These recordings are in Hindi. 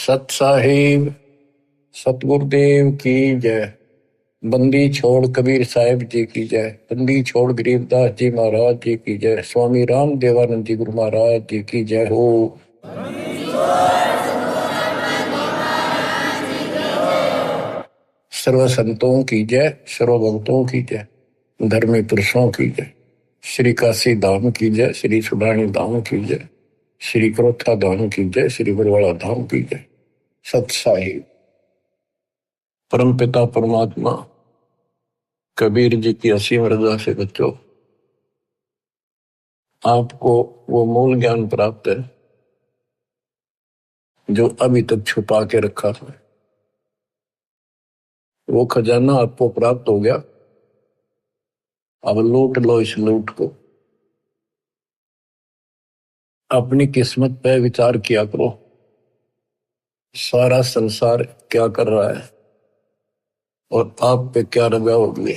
सत साहिब सतगुरुदेव की जय। बंदी छोड़ कबीर साहिब जी की जय। बंदी छोड़ गरीबदास जी महाराज जी की जय। स्वामी राम देवानंद जी गुरु महाराज जी की जय हो। सर्व संतों की जय, सर्व भक्तों की जय, धर्मी पुरुषों की जय। श्री काशी धाम की जय, श्री सुडानी धाम की जय, श्री क्रोथा धाम की जय, श्री बरवाड़ा धाम की जय। सत साहिब परम पिता परमात्मा कबीर जी की असीम रजा से बच्चों, आपको वो मूल ज्ञान प्राप्त है जो अभी तक छुपा के रखा था। वो खजाना आपको प्राप्त हो गया। अब लूट लो इस लूट को। अपनी किस्मत पे विचार किया करो, सारा संसार क्या कर रहा है और आप पे क्या रजा होगी।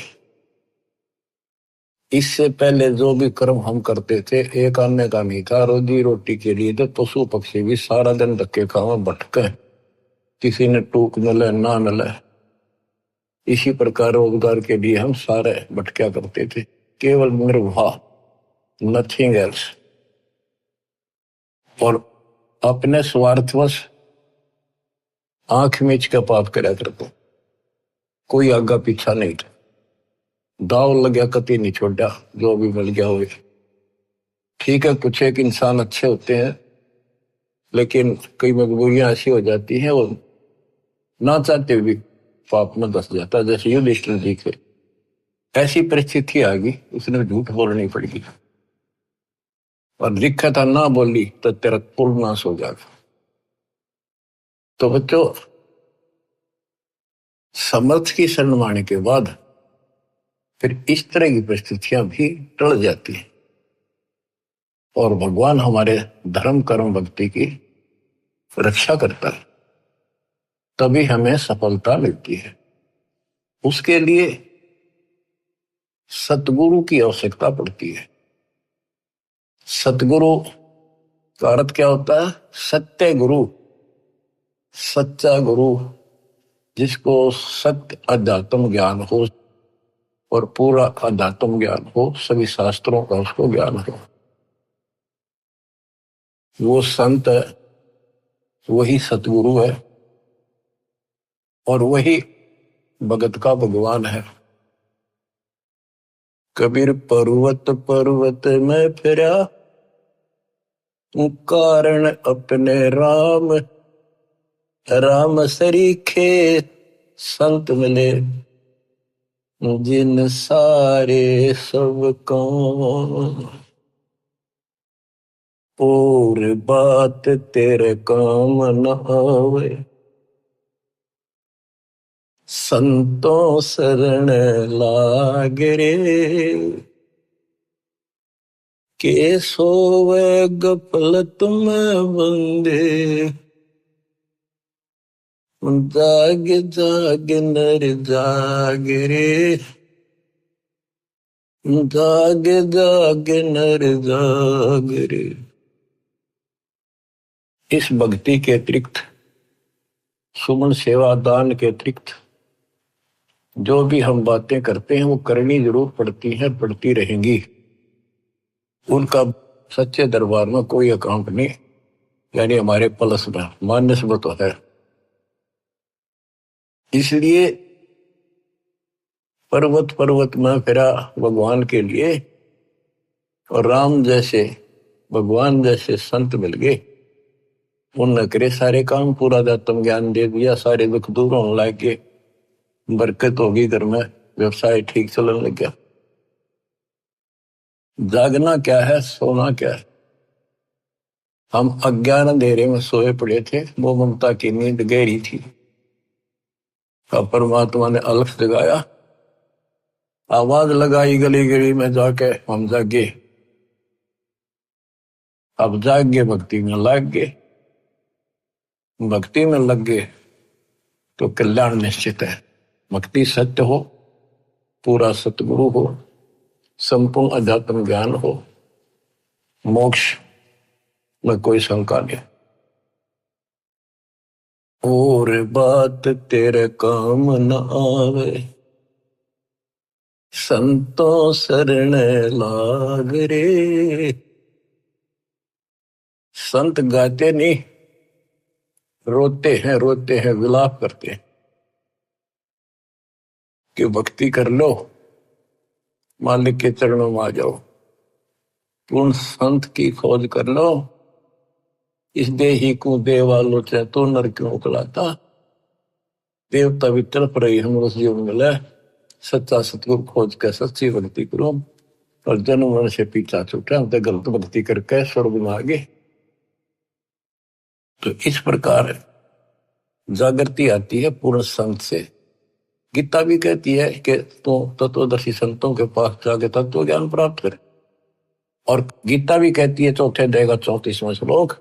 इससे पहले जो भी कर्म हम करते थे, एक आने का नहीं था। रोजी रोटी के लिए तो पशु पक्षी भी सारा दिन धक्के खावा भटके, किसी ने टूक मिले ना मिले। इसी प्रकार रोजगार के लिए हम सारे भटक्या करते थे, केवल निर्वाह, नथिंग एल्स। और अपने स्वार्थवश आंख मीच के पाप करया करते, कोई आगा पीछा नहीं था। दाव लग्या कति नहीं छोड़ा, जो भी मिल गया हुए। ठीक है, कुछ एक इंसान अच्छे होते हैं, लेकिन कई मजबूरियां ऐसी हो जाती हैं, वो ना चाहते भी पाप में धस जाता है। जैसे युधिष्ठिर जी के ऐसी परिस्थिति आ गई, उसने झूठ बोलनी पड़ेगी और लिखा था ना बोली तो तेरा कुल नाश हो जाएगा। तो बच्चों, समर्थ की शरण माने के बाद फिर इस तरह की परिस्थितियां भी टल जाती हैं और भगवान हमारे धर्म कर्म भक्ति की रक्षा करता है, तभी हमें सफलता मिलती है। उसके लिए सतगुरु की आवश्यकता पड़ती है। सतगुरु का अर्थ क्या होता है? सत्य गुरु, सच्चा गुरु, जिसको सत्य अध्यात्म ज्ञान हो और पूरा अध्यात्म ज्ञान हो, सभी शास्त्रों का उसको ज्ञान हो। वो संत है, वही सतगुरु है और वही भगत का भगवान है। कबीर पर्वत पर्वत में फिरा, कारण अपने राम, राम सरीखे संत मिले, जिन सारे सब काम, और बात तेरे काम न आवे, संतों शरण लाग रे, के सोवे गफलत में बंदे, जाग जाग नर जाग रे, जाग जाग नर जाग रे। इस भक्ति के अतिरिक्त, सुमन सेवा दान के अतिरिक्त जो भी हम बातें करते हैं वो करनी जरूर पड़ती हैं, पड़ती रहेंगी। उनका सच्चे दरबार में कोई अकाउंट नहीं, यानी हमारे प्लस में माइनस में तो है। इसलिए पर्वत पर्वत में फिरा भगवान के लिए, और राम जैसे भगवान जैसे संत मिल गए। उनने करे सारे काम, पूरा आत्म ज्ञान दे दिया, सारे दुख दूर होने लग गए, बरकत होगी घर में, व्यवसाय ठीक चलने लग गया। जागना क्या है, सोना क्या है? हम अज्ञान अंधेरे में सोए पड़े थे, वो ममता की नींद गहरी थी। अब परमात्मा ने अलख जगाया, आवाज लगाई गली गली में जाके, हम जागे। अब जाग गए, भक्ति में लग गए। भक्ति में लग गए तो कल्याण निश्चित है। भक्ति सत्य हो, पूरा सतगुरु हो, संपूर्ण अध्यात्म ज्ञान हो, मोक्ष में कोई शंका नहीं। और बात तेरे काम न आवे, संतों शरण लाग रे। संत गाते नहीं, रोते हैं, विलाप करते हैं कि भक्ति कर लो, मालिक के चरणों में आ जाओ। पूर्ण संत की खोज कर लो, इस देही को देवालो चाहे तो नर क्यों उकलाता। देवता भी तड़प रही हम उस जीवन मिले, सच्चा सतगुरु खोज के सच्ची भक्ति करो। और जन्म मरण से पीछा छूटा, हम तो गलत भक्ति करके स्वर्ग में आ गए। तो इस प्रकार जागृति आती है पूर्ण संत से। गीता भी कहती है कि तो तत्वदर्शी संतों के पास जाके तत्व ज्ञान प्राप्त करे। और गीता भी कहती है चौथे अध्याय का 34वां श्लोक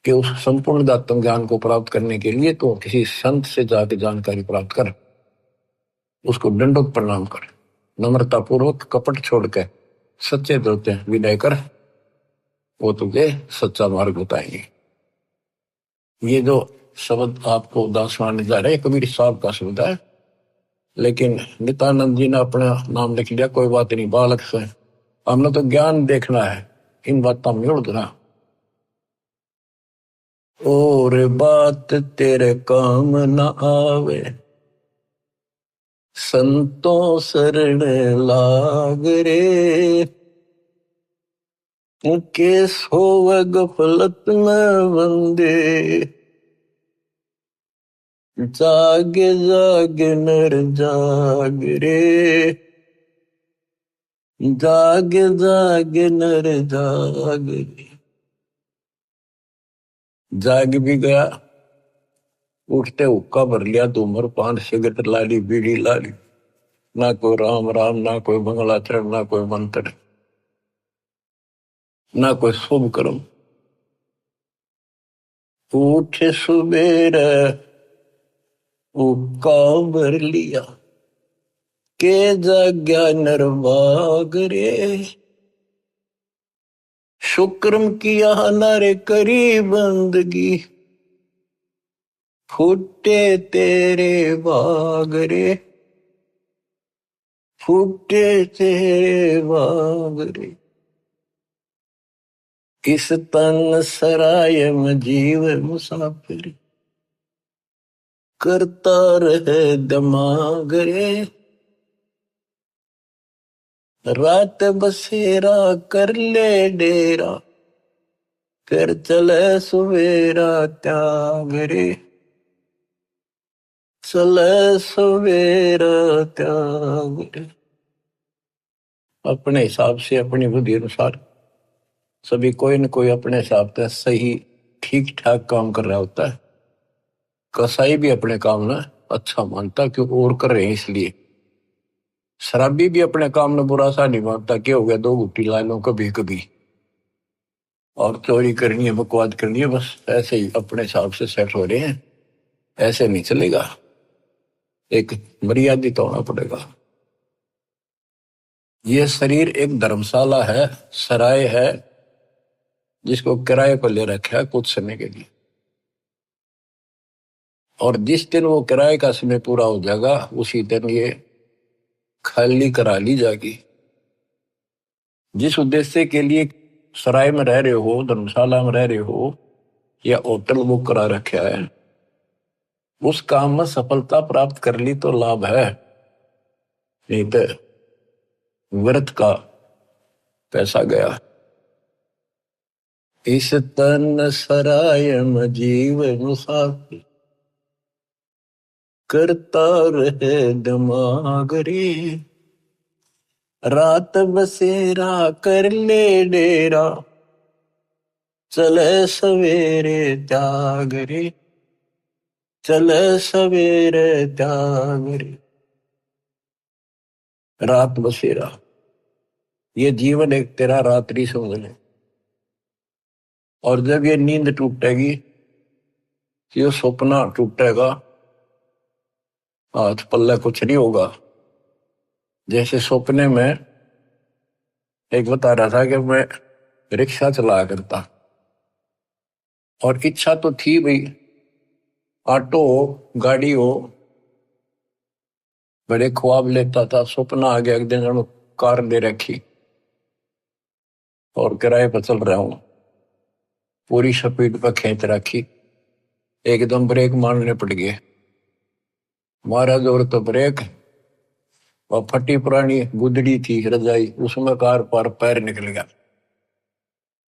कि उस संपूर्ण दात्म ज्ञान को प्राप्त करने के लिए तो किसी संत से जाके जानकारी प्राप्त कर, उसको दंडोत प्रणाम कर, नम्रता पूर्वक कपट छोड़ के सच्चे दोते विनय कर, वो तुझे सच्चा मार्ग बताएंगे। ये जो शब्द आपको दासवान जा रहे कबीर साहब का शब्द है, लेकिन नित्यानंद जी ने अपना नाम लिख लिया, कोई बात नहीं, बालक से हमने तो ज्ञान देखना है, इन बातों में उड़ना। और बात तेरे काम न आवे, संतों शरण लाग रे। के सोव गफलत में बंदे, जाग जाग नर जाग रे। जाग जाग नर जाग रे। जाग भी गया, उठते हुक्का भर लिया, धूम्रपान सिगरेट लाली, बीड़ी लाली, ना कोई राम राम, ना कोई मंगलाचरण, ना कोई मंत्र, ना कोई शुभ कर्म। उठ सुबेरे हुक्का भर लिया, के जाग्या नरवाग रे। शुक्रम किया नारे करी बंदगी, फूटे तेरे बाग रे। फूटे तेरे बाग रे। इस तन सराय में जीव मुसाफिर, करता रहे दिमाग रे। रात बसेरा कर ले डेरा, फिर चले सवेरा त्याग रे। चले सवेरा त्याग रे। अपने हिसाब से, अपनी बुद्धि अनुसार सभी कोई न कोई अपने हिसाब से सही ठीक ठाक काम कर रहा होता है। कसाई भी अपने काम ना अच्छा मानता क्यों और कर रहे हैं इसलिए। शराबी भी अपने काम में बुरा सा नहीं मानता, क्या हो गया, दो गुट्टी ला लो कभी कभी, और चोरी करनी है, बकवाद करनी है, बस ऐसे ही अपने हिसाब से सेट हो रहे हैं। ऐसे नहीं चलेगा, एक मर्यादित होना पड़ेगा। ये शरीर एक धर्मशाला है, सराय है, जिसको किराए पर ले रखा है कुछ समय के लिए। और जिस दिन वो किराए का समय पूरा हो जाएगा, उसी दिन ये खाली करा ली जाएगी। जिस उद्देश्य के लिए सराय में रह रहे हो, धर्मशाला में रह रहे हो, या होटल बुक करा रखा है, उस काम में सफलता प्राप्त कर ली तो लाभ है, नहीं तो व्यर्थ का पैसा गया। इस तन सराय में जीव मुसाफिर, करता रहे दिमाग रे। रात बसेरा कर ले डेरा, चले सवेरे त्याग रे। चले सवेरे त्याग रे। रात बसेरा, ये जीवन एक तेरा रात्रि समझ ले। और जब ये नींद टूटेगी, ये सपना टूटेगा, हाथ पल्ले कुछ नहीं होगा। जैसे सपने में एक बता रहा था कि मैं रिक्शा चलाया करता, और इच्छा तो थी भाई ऑटो हो, गाड़ी हो, बड़े ख्वाब लेता था। सपना आ गया एक दिन जब कार ले रखी और किराए पर चल रहा हूं, पूरी स्पीड पर खींच रखी, एकदम ब्रेक मारने पड़ गए। मारा जोर तो ब्रेक, और फटी पुरानी गुदड़ी थी रजाई, उसमें कार पर पैर निकल गया।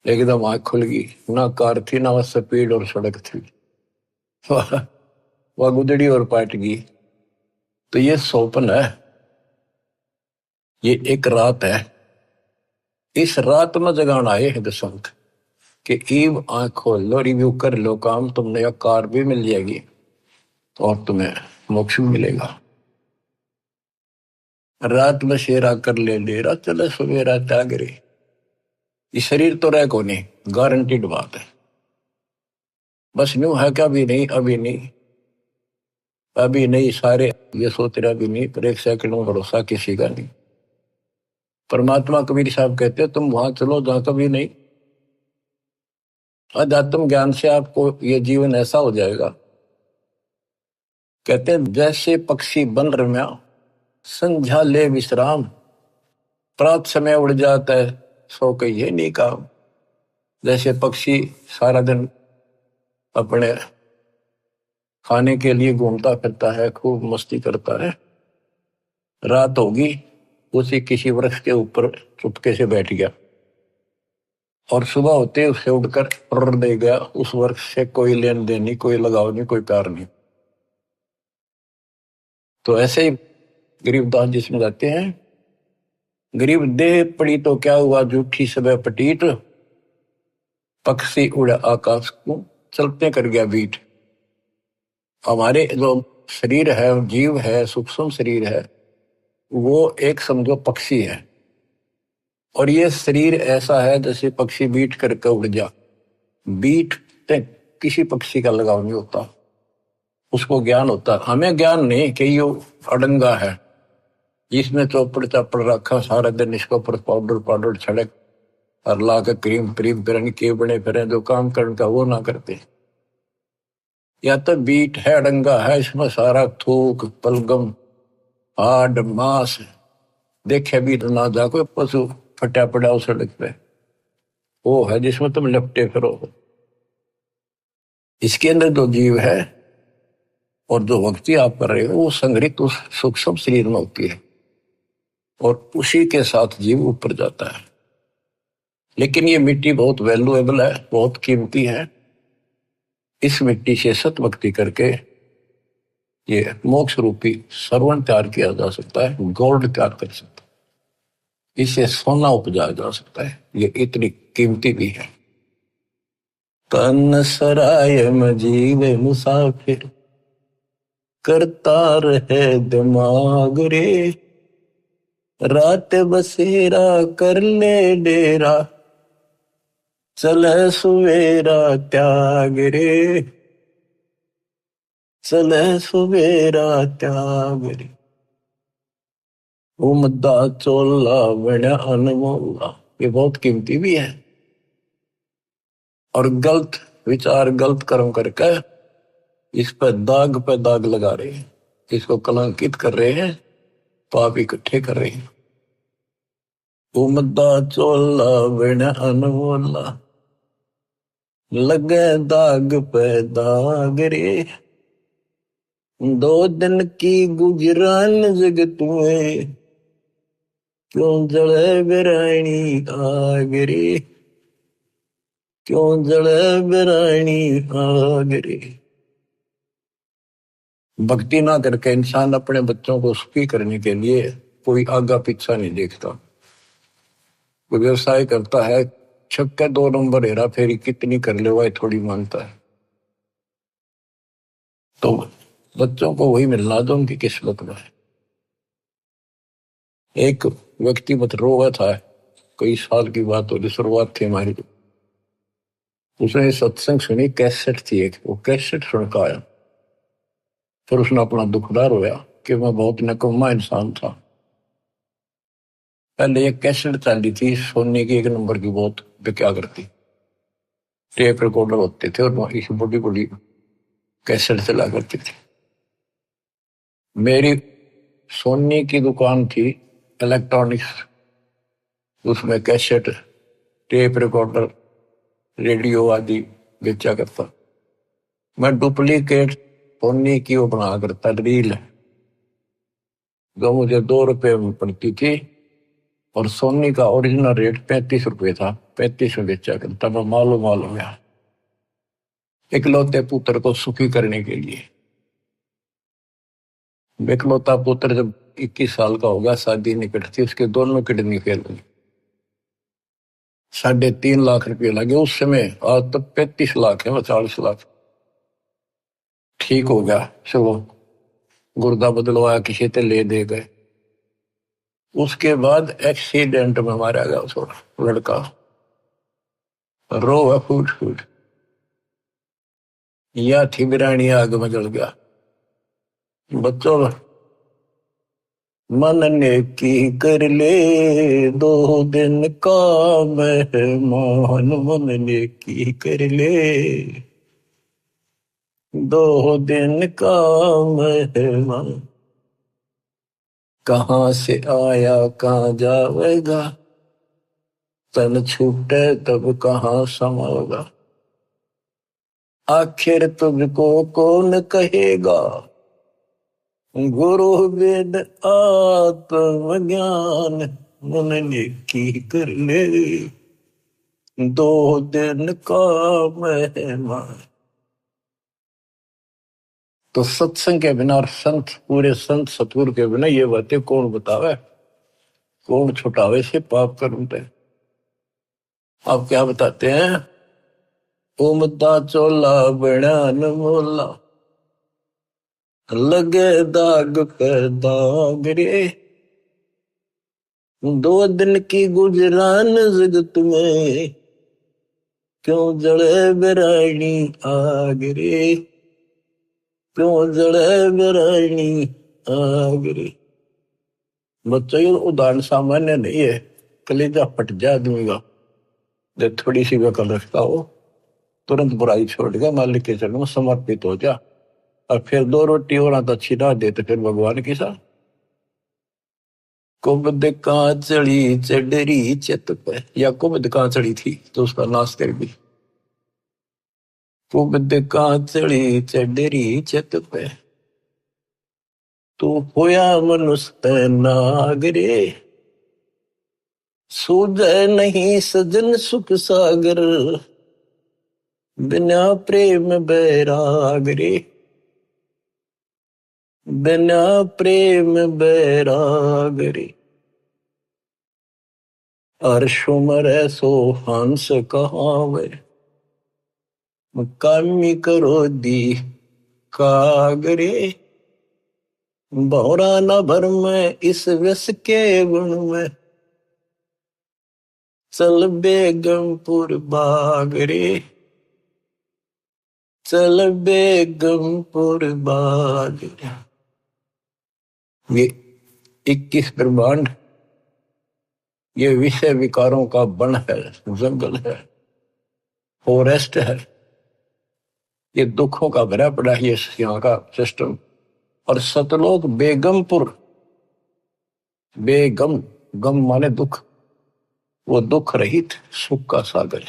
एकदम आंख खुल गई, ना कार थी ना स्पीड और सड़क थी। वह गुदड़ी और पाट गई। तो ये स्वप्न है, ये एक रात है। इस रात में जगाना आए हैं दसंत कि ईव आंख खोल लो, रिव्यू कर लो काम, तुमने यह कार भी मिल जाएगी और तुम्हें मोक्ष भी मिलेगा। रात में शेरा कर ले डेरा, चले सवेरा त्यागरे। ये शरीर तो रह को नहीं, गारंटीड बात है। बस न्यू है क्या, अभी नहीं, अभी नहीं, अभी नहीं, सारे ये सोच रहे अभी नहीं, पर एक सेकंड में भरोसा किसी का नहीं। परमात्मा कबीर साहब कहते हैं तुम वहां चलो जहां कभी नहीं। अध्यात्म ज्ञान से आपको ये जीवन ऐसा हो जाएगा, कहते हैं जैसे पक्षी बन रम्या, संध्या ले विश्राम, प्रात समय उड़ जाता है, सो कहिए नहीं काम। जैसे पक्षी सारा दिन अपने खाने के लिए घूमता फिरता है, खूब मस्ती करता है, रात होगी उसी किसी वृक्ष के ऊपर चुपके से बैठ गया और सुबह होते उससे उड़कर उड़ दे गया। उस वृक्ष से कोई लेन देन नहीं, कोई लगाव नहीं, कोई प्यार नहीं। तो ऐसे ही गरीबदास जी समझाते हैं, गरीब देह पड़ी तो क्या हुआ, झूठी सब पटीट, पक्षी उड़ आकाश को, चलते कर गया बीट। हमारे जो शरीर है, जीव है, सूक्ष्म शरीर है, वो एक समझो पक्षी है, और ये शरीर ऐसा है जैसे पक्षी बीट करके उड़ जा। बीट किसी पक्षी का लगाव नहीं होता, उसको ज्ञान होता। हमें ज्ञान नहीं कि ये अडंगा है, इसमें चौपड़ चापड़ रखा सारा दिन, इसके ऊपर पाउडर पाउडर छड़क और ला के क्रीम क्रीम फिर के बने फिर जो काम करने का वो ना करते। या तो बीट है, अडंगा है, इसमें सारा थूक पलगम हाड मांस देखे भी तो ना जा, कोई पशु फटा पड़ा उस सड़क पे, वो है जिसमें तुम लपटे फिरो। इसके अंदर जो जीव है और जो भक्ति आप कर रहे हो, वो संग्रहित उस सूक्ष्म शरीर में होती है और उसी के साथ जीव ऊपर जाता है। लेकिन ये मिट्टी बहुत वैल्यूएबल है, बहुत कीमती है। इस मिट्टी से सत भक्ति करके ये मोक्ष रूपी सरवण तैयार किया जा सकता है, गोल्ड तैयार कर सकता है, इससे सोना उपजाया जा सकता है। ये इतनी कीमती भी है। तन सराय में जीवे मुसाफिर, करता रहे दिमाग रे, रात बसेरा कर ले डेरा, चले सुवेरा त्याग रे, चले सुवेरा त्याग रे। उमदा चोला बड़ा अनमोला, ये बहुत कीमती भी है। और गलत विचार गलत कर्म करके इस पे दाग लगा रहे हैं, इसको कलंकित कर रहे हैं, पाप इकट्ठे कर रहे हैं। उमदा चोला बड़ा अनमोला, लगे दाग पे दाग रे, दो दिन की गुजरान जग तुम्हें, क्यों जले बिरानी आग रे, क्यों जले बिरानी आग रे। भक्ति ना करके इंसान अपने बच्चों को सुखी करने के लिए कोई आगा पीछा नहीं देखता। कोई व्यवसाय करता है, छक्के 2 नंबर हेरा फेरी कितनी कर ले वह थोड़ी मानता है। तो बच्चों को वही मिलना जो उनकी किस्मत में है। एक व्यक्ति मत रोगा था, कई साल की बात होगी, शुरुआत थी हमारी। उसने सत्संग सुनी, कैसेट थी एक, वो कैसेट सुन कर आया। फिर उसने अपना दुखदार होया कि मैं बहुत नकम्मा इंसान था। पहले एक कैसेट चली थी सोने की, 1 नंबर की, बहुत क्या करती, टेप रिकॉर्डर होते थे और इस बड़ी बड़ी कैसेट चला करती थी। मेरी सोनी की दुकान थी इलेक्ट्रॉनिक्स, उसमें कैसेट, टेप रिकॉर्डर, रेडियो आदि बेचा करता। मैं डुप्लीकेट सोनी की वो बना करता रील, जो मुझे 2 रुपए में पड़ती थी, और सोनी का ओरिजिनल रेट 35 रुपए था। 35 में बेचा करता मैं, मालूम मालूम गया इकलौते पुत्र को सुखी करने के लिए। इकलौता पुत्र जब 21 साल का होगा, शादी निकट थी, उसके दोनों किडनी फेल हुई। 3.5 लाख रुपये लगे उस समय। आज तो 35 लाख है, 40 लाख। ठीक हो गया, चलो गुर्दा बदलवाया, किसी से ले दे गए। उसके बाद एक्सीडेंट में मारा गया छोटा लड़का, रो फूट फूट। या थी बिरानी आग में जल गया। बच्चों, मन ने की कर ले 2 दिन का मेहमान, मन ने की कर ले 2 दिन का मेहमान। कहाँ से आया कहाँ जाएगा, तन छूटे तब कहाँ समाएगा। आखिर तुझको कौन कहेगा, गुरु वेद आत्मज्ञान। मन ने की कर ले 2 दिन का मेहमान। तो सत्संग के बिना और संत, पूरे संत सतगुरु के बिना ये बातें कौन बतावे, कौन छुटावे से पाप करते। आप क्या बताते हैं, उमदा चोला बना न मोला, लगे दाग पे दाग रे। 2 दिन की गुजरान जगत में, क्यों जड़े बिरानी आग रे, क्यों जड़े बिरानी आग रे। बच्चों, ये उदाहरण सामान्य नहीं है, कलेजा फट जाए आदमी का। जब थोड़ी सी वकल रखता हो, तुरंत बुराई छोड़ के मालिक के चरणों में समर्पित हो जा, और फिर 2 रोटी और आटा छिड़ा दे तो फिर भगवान की साथ। कुबद कांचड़ी चढ़री चित पे, या कुबद कांचड़ी थी तो उसका नाश कर दी। कुबद कांचड़ी चढ़री चित पे, तू होया मनुष्य नागरे। सूझे नहीं सजन सुख सागर, बिना प्रेम बैराग रे, बिना प्रेम बैराग रे। अर्शुमर सो हंस कहावे, कामी करो दी कागरे। भौरा न भर में इस विष के गुण में, चल बेगमपुर बाग रे, चल बेगमपुर बाग रे। ये 21 ब्रह्मांड, ये विषय विकारों का वन है, जंगल है, फॉरेस्ट है। ये दुखों का भरा पड़ा है ये यहाँ का सिस्टम। और सतलोक बेगमपुर, बेगम, गम माने दुख, वो दुख रहित सुख का सागर।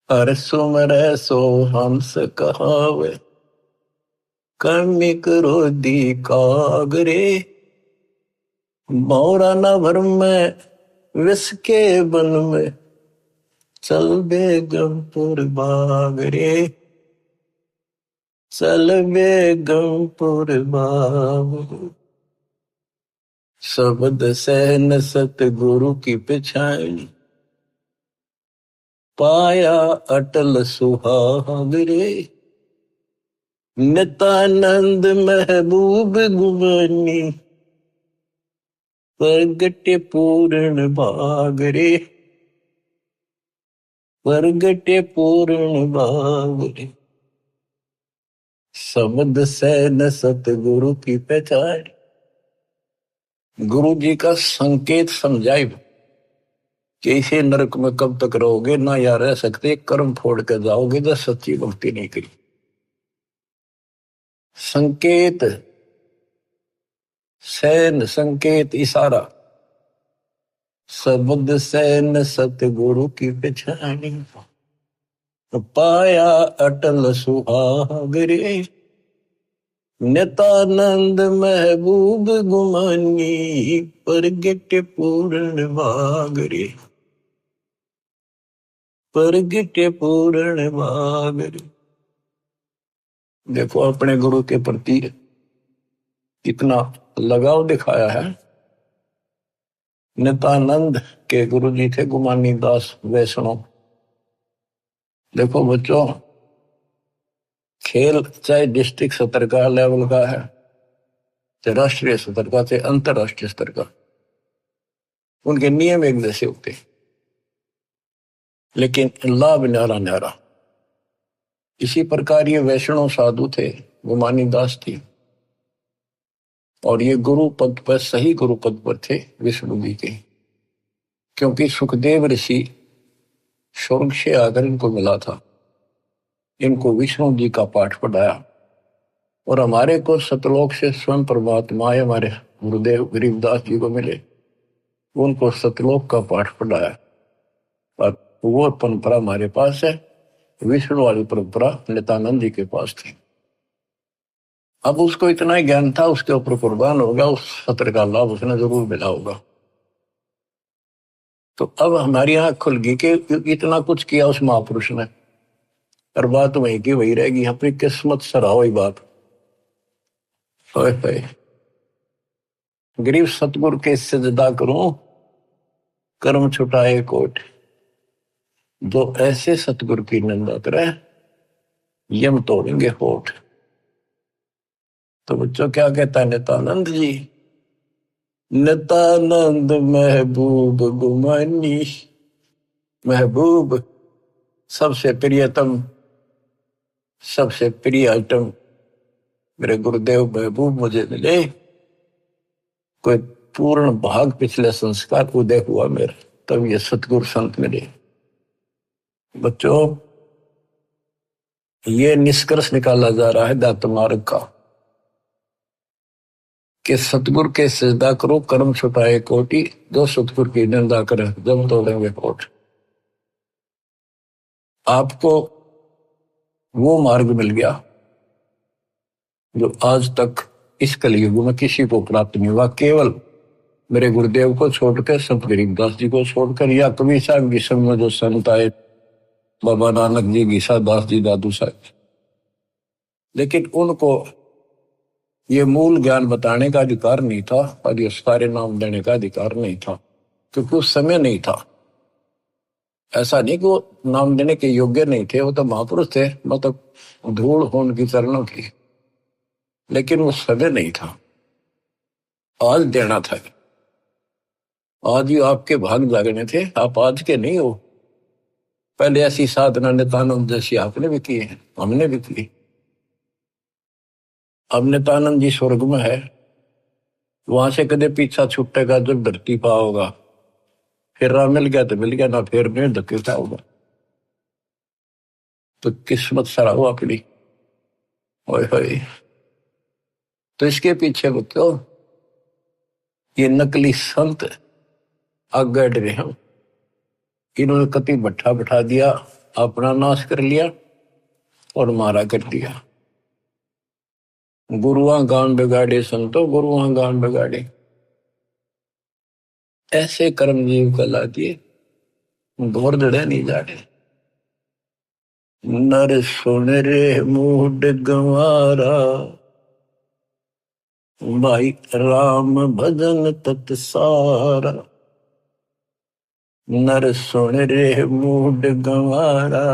हर सुमर सो हंस कहावे, कर्मी करो दी कागरे। मौरा न भर में विष के बन में, चल बेगमपुर बाग रे, चल बेगमपुर बाग। शब्द सहन सतगुरु की पिछाड़ी, पाया अटल सुहाग रे। नित्यानंद महबूब गुमानी, प्रगटे पूर्ण भाग रे, प्रगटे पूर्ण भाग रे। शब्द सहन सतगुरु की पहचान, गुरु जी का संकेत समझाए कि इसे नरक में कब तक रहोगे, ना या रह सकते, कर्म फोड़ कर जाओगे जब सच्ची भक्ति नहीं करी। संकेत सैन संकेत इशारा, शब्द सैन सतगुरु की पहचानी, पाया अटल सुहाग रे, नितानंद महबूब गुमानी, परगट पूर्ण भाग रे, परगट पूर्ण भाग रे। देखो अपने गुरु के प्रति कितना लगाव दिखाया है। नितानंद के गुरु जी थे गुमानी दास वैष्णव। देखो बच्चों, खेल चाहे डिस्ट्रिक्ट स्तर का लेवल का है, चाहे राष्ट्रीय स्तर का, चाहे अंतरराष्ट्रीय स्तर का, उनके नियम एक जैसे होते, लेकिन लाभ न्यारा न्यारा। इसी प्रकार ये वैष्णव साधु थे, गुमानी दास थी, और ये गुरु पद पर, सही गुरु पद पर थे विष्णु जी के, क्योंकि सुखदेव ऋषि स्वर्ग से आकर इनको मिला था, इनको विष्णु जी का पाठ पढ़ाया, और हमारे को सतलोक से स्वयं परमात्मा हमारे गुरुदेव गरीबदास जी को मिले, उनको सतलोक का पाठ पढ़ाया, और वो परंपरा हमारे पास है। विष्णु वाली परंपरा नित्यानंद जी के पास थी। अब उसको इतना ही ज्ञान था, उसके ऊपर कुर्बान होगा, उस सत्र का लाभ उसने जरूर मिला होगा। तो अब हमारी आंख खुल गई कि इतना कुछ किया उस महापुरुष ने, और बात वही की वही रहेगी। अपनी किस्मत सराहो ही बात। गरीब सतगुरु के सजदा करूं, कर्म छुटाए कोट, जो ऐसे सतगुरु की निंदा करे यम तोड़ेंगे होठ। तो बच्चों क्या कहता है नित्यानंद जी? नित्यानंद महबूब गुमानी, महबूब सबसे प्रियतम, सबसे प्रिय आइटम मेरे गुरुदेव महबूब मुझे मिले। कोई पूर्ण भाग पिछले संस्कार उदय हुआ मेरा, तब ये सतगुरु संत मिले। बच्चों, ये निष्कर्ष निकाला जा रहा है दात मार्ग का कि सतगुरु के सजदा करो, कर्म छुटाए कोटि, जो सतगुरु की निंदा करे जब तोड़ेंगे कोट। आपको वो मार्ग मिल गया जो आज तक इस कलयुग में किसी को प्राप्त नहीं हुआ, केवल मेरे गुरुदेव को छोड़कर, संत गरीबदास जी को छोड़कर, या कबीर साहब की संग में जो संत आए, बाबा नानक जी, गीसा दास जी, दादू साहब, लेकिन उनको ये मूल ज्ञान बताने का अधिकार नहीं था, और ये सारे नाम देने का अधिकार नहीं था, क्योंकि उस समय नहीं था। ऐसा नहीं कि वो नाम देने के योग्य नहीं थे, वो तो महापुरुष थे, मतलब धूल हो उनकी चरणों की, लेकिन वो समय नहीं था। आज देना था, आज ही आपके भाग जागने थे, आप आज के नहीं हो। पहले ऐसी साधना नित्यानंद जैसी आपने भी की है, हमने भी की। अब नित्यानंद जी स्वर्ग में है, वहां से कदे पीछा छूटेगा जब धरती पा होगा। फिर राह मिल गया तो मिल गया, ना फिर नहीं धक्के क्या होगा। तो किस्मत सरा हो अपनी। ओए होए, तो इसके पीछे बच्चों ये नकली संत आगे रहे हैं। इन्होंने कति भट्ठा बैठा दिया, अपना नाश कर लिया और मारा कर दिया। गुरुआ गान बिगाड़े संतो, गुरुआ गान बिगाड़े, ऐसे कर्म जीव कला दिए, घोर जड़े नहीं जाड़े। नर सुन रे मूड गंवारा, भाई राम भजन तत सारा। नर सुन रे मूड गंवारा,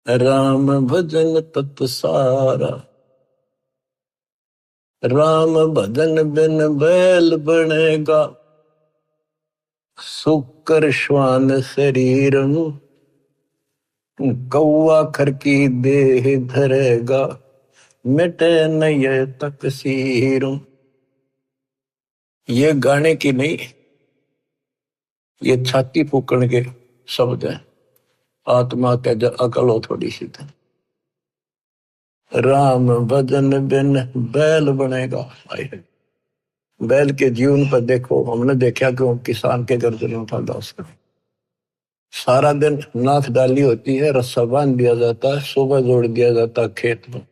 राम भजन तत सारा। राम भजन बिन बैल बनेगा, सुकर श्वान शरीर, कौआ खर की देह धरेगा, मिटे नय तकसीर। ये गाने की नहीं, ये छाती फूकण के शब्द हैं। आत्मा के जो अकल हो थोड़ी सी, राम भजन बिन बैल बनेगा। बैल के जीवन पर देखो, हमने देखा कि वो किसान के गर्दन में उठाता उसका सारा दिन नाथ डाली होती है, रस्सा बांध दिया जाता है, सुबह जोड़ दिया जाता है खेत में,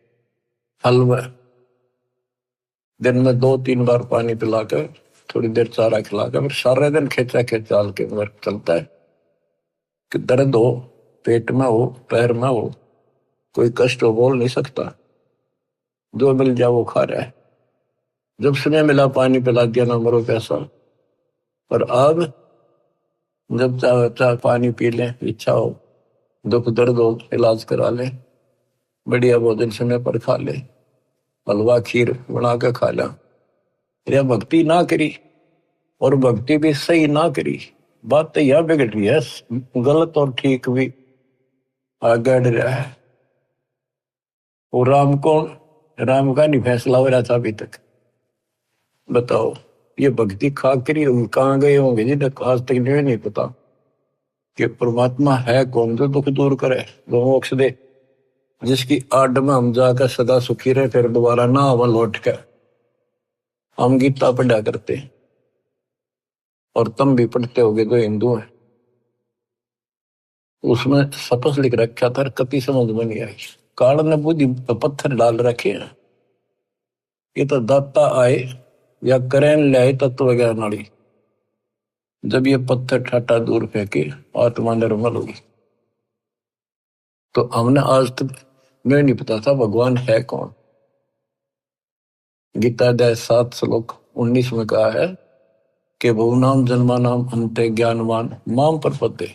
हल में, दिन में 2-3 बार पानी पिलाकर, थोड़ी देर चारा खिलाकर, फिर सारे दिन खेचा खेचाल के वर्क चलता है कि दर्द हो, पेट में हो, पैर में हो, कोई कष्ट हो, बोल नहीं सकता, जो मिल जाए वो खा रहा है। जब समय मिला पानी पिला दिया, ना मरो प्यासा। पर अब जब चाहे चाहे पानी पी लें, इच्छा हो, दुख दर्द हो, इलाज करा लें, बढ़िया भोजन समय पर खा ले, हलवा खीर बना के खा ला, या भक्ति ना करी, और भक्ति भी सही ना करी, बात तो यह बिगड़ रही है, गलत और ठीक भी आगे बढ़ रहा है। वो राम कौन, राम का नहीं फैसला हो रहा था अभी तक। बताओ, ये भक्ति खा करी कहाँ गए होंगे जिन्हें आज तक नहीं पता कि परमात्मा है कौन, जो दुख दूर करे, जो मोक्ष दे, जिसकी आड़ में हम जाकर सदा सुखी रहे, फिर दोबारा ना अवल लौट कर। हम गीता पढ़ा करते, और तुम भी पढ़ते होगे जो हिंदू है, उसमें सपस लिख रखा था, कति समझ में नहीं आई। काल ने बुद्धि पत्थर डाल रखे हैं, ये तो दाता आए या करें ले आए तत्व ज्ञान वाली, जब ये पत्थर ठाटा दूर फेंके आत्मा निर्मल होगी। तो हमने आज तक मैं नहीं पता था भगवान है कौन। गीता अध्याय 7 श्लोक 19 में कहा है कि बहुनाम जन्मानाम अन्ते ज्ञानवान माम प्रपद्ये।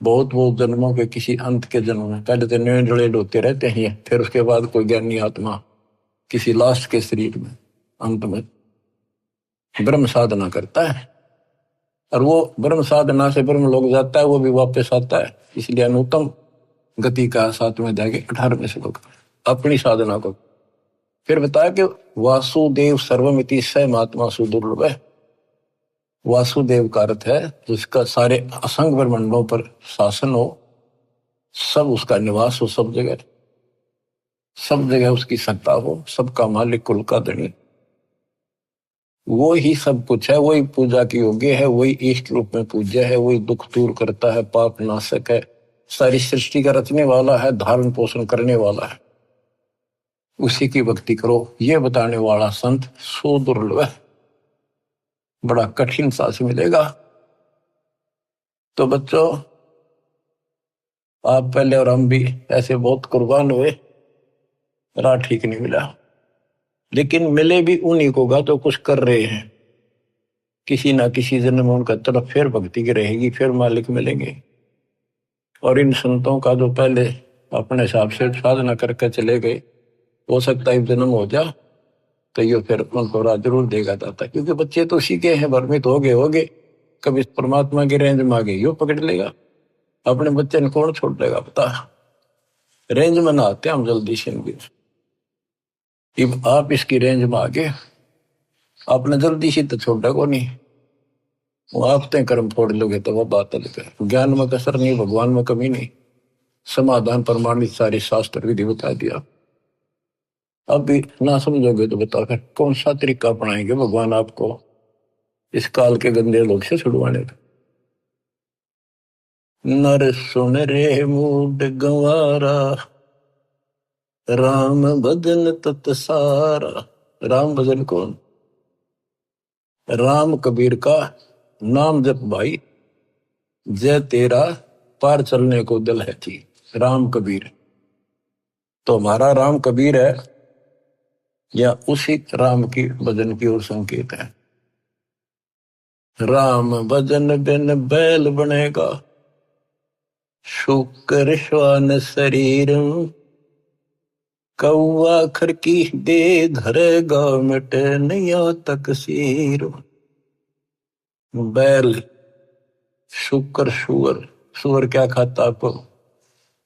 बहुत जन्मों के किसी अंत के जन्म में, पहले तो नए जड़े होते रहते हैं, फिर उसके बाद कोई ज्ञानी आत्मा किसी लास्ट के शरीर में अंत में ब्रह्म साधना करता है, और वो ब्रह्म साधना से ब्रह्म लोग जाता है, वो भी वापस आता है। इसलिए अनुत्तम गति का 7वें अध्याय के 18वें श्लोक अपनी साधना को फिर बताया कि वासुदेव सर्वमिति स महात्मा सुदुर्लभ है। वासुदेव का अर्थ है जिसका सारे असंग ब्रह्मांडों पर शासन हो, सब उसका निवास हो, सब जगह उसकी सत्ता हो, सबका मालिक, कुल का धनी, वो ही सब कुछ है, वही पूजा की योग्य है, वही इष्ट रूप में पूज्य है, वही दुख दूर करता है, पाप नाशक है, सारी सृष्टि का रचने वाला है, धारण पोषण करने वाला है, उसी की भक्ति करो, ये बताने वाला संत सुदुर्लभ है, बड़ा कठिन सांस मिलेगा। तो बच्चों, आप पहले और हम भी ऐसे बहुत कुर्बान हुए, राह ठीक नहीं मिला, लेकिन मिले भी उन्हीं को गा तो कुछ कर रहे हैं, किसी ना किसी जन्म में उनका तरफ फिर भक्ति की रहेगी, फिर मालिक मिलेंगे। और इन संतों का जो पहले अपने हिसाब से साधना करके चले गए, हो सकता है जन्म हो जा तो ये फिर उनको राह जरूर देगा दाता, क्योंकि बच्चे तो सीखे हैं, भ्रमित हो गए, कभी परमात्मा की रेंज में आ गए, यो पकड़ लेगा, अपने बच्चे ने कौन छोड़ देगा बता। रेंज में ना आते हम जल्दी से, अब आप इसकी रेंज में आ गए, आपने जल्दी से तो छोड़ा को नहीं, वो आप तय कर्म फोड़ लोगे तो वो बात अलग है। ज्ञान में कसर नहीं, भगवान में कमी नहीं, समाधान प्रमाणित सारे शास्त्र विधि बता दिया। अब भी ना समझोगे तो बताओ फिर कौन सा तरीका अपनाएंगे भगवान आपको इस काल के गंदे लोग से छुड़वाने का। नर सुन रे मूड गंवारा, राम भजन तत सारा। राम भजन कौन? राम कबीर का नाम जप भाई, जय तेरा पार चलने को दिल है थी। राम कबीर तो हमारा राम कबीर है, या उसी राम की भजन की ओर संकेत है। राम भजन बिन बैल बनेगा, शुक्र श्वान शरीर, कौआ खरकी दे धरेगा, मिटे नैया तक सीर। बैल, शुक्र, सुअर, सुअर क्या खाता आपको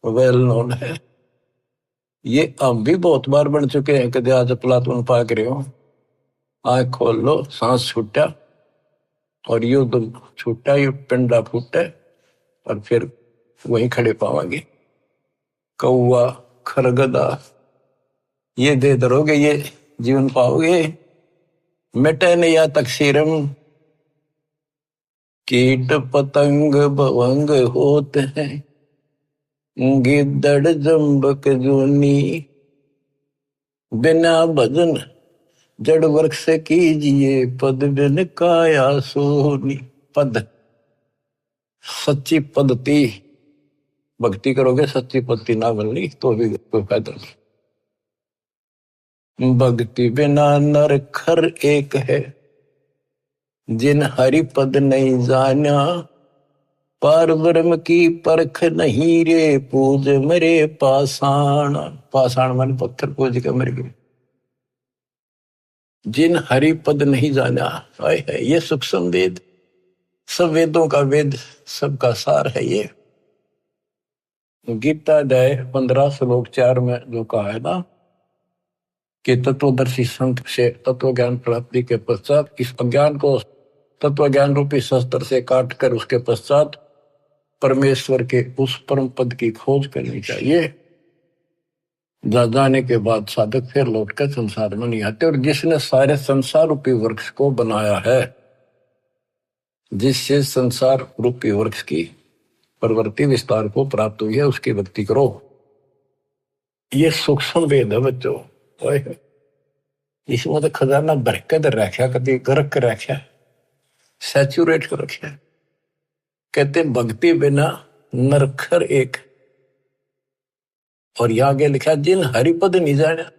वेल नोन है। ये हम भी बहुत बार बन चुके हैं, कदे आज प्लाटून पाक रहे हो, आंख खोल लो, सांस छूटा और यू दम छूटा, यू पिंडा फूटा, और फिर वहीं खड़े पावांगे। कौआ, खरगदा, ये दे धरोगे ये जीवन पाओगे। मिटे न या तकसीरम, कीट पतंग भवंग होते हैं, गिद्दड़ जम्बक जूनी, बिना भजन जड़ वृक्ष कीजिए, पद बिन काया सोनी। पद, सच्ची पद्धति, भक्ति करोगे सच्ची पद्धति ना मिलनी तो भी कोई फायदा नहीं। भक्ति बिना नर खर एक है, जिन हरि पद नहीं जाना, पार ब्रह्म की परख नहीं रे, पूज मरे पाषाण। पाषाण मन पत्थर पूज के मर गए। जिन हरि पद नहीं जाना, है ये सूक्ष्म वेद, सब वेदों का वेद, सबका सार है ये। गीता अध्याय 15 श्लोक 4 में जो कहा है ना कि तत्वदर्शी संत से तत्व ज्ञान प्राप्ति के पश्चात इस अज्ञान को तत्व ज्ञान रूपी शस्त्र से काट कर उसके पश्चात परमेश्वर के उस परम पद की खोज करनी चाहिए। जाने के बाद साधक फिर लौटकर संसार में नहीं आते। और जिसने सारे संसार रूपी वृक्ष को बनाया है, जिससे संसार रूपी वृक्ष की प्रवृत्ति विस्तार को प्राप्त हुई है, उसकी भक्ति करो। ये सूक्ष्म वेद है बच्चों, इसमें तो खजाना भर के रखा, कभी गर्क रखा, सैचुरेट कर रखा। कहते भक्ति बिना नरखर एक, और यहां आगे लिखा जिन हरिपद नहीं जाना।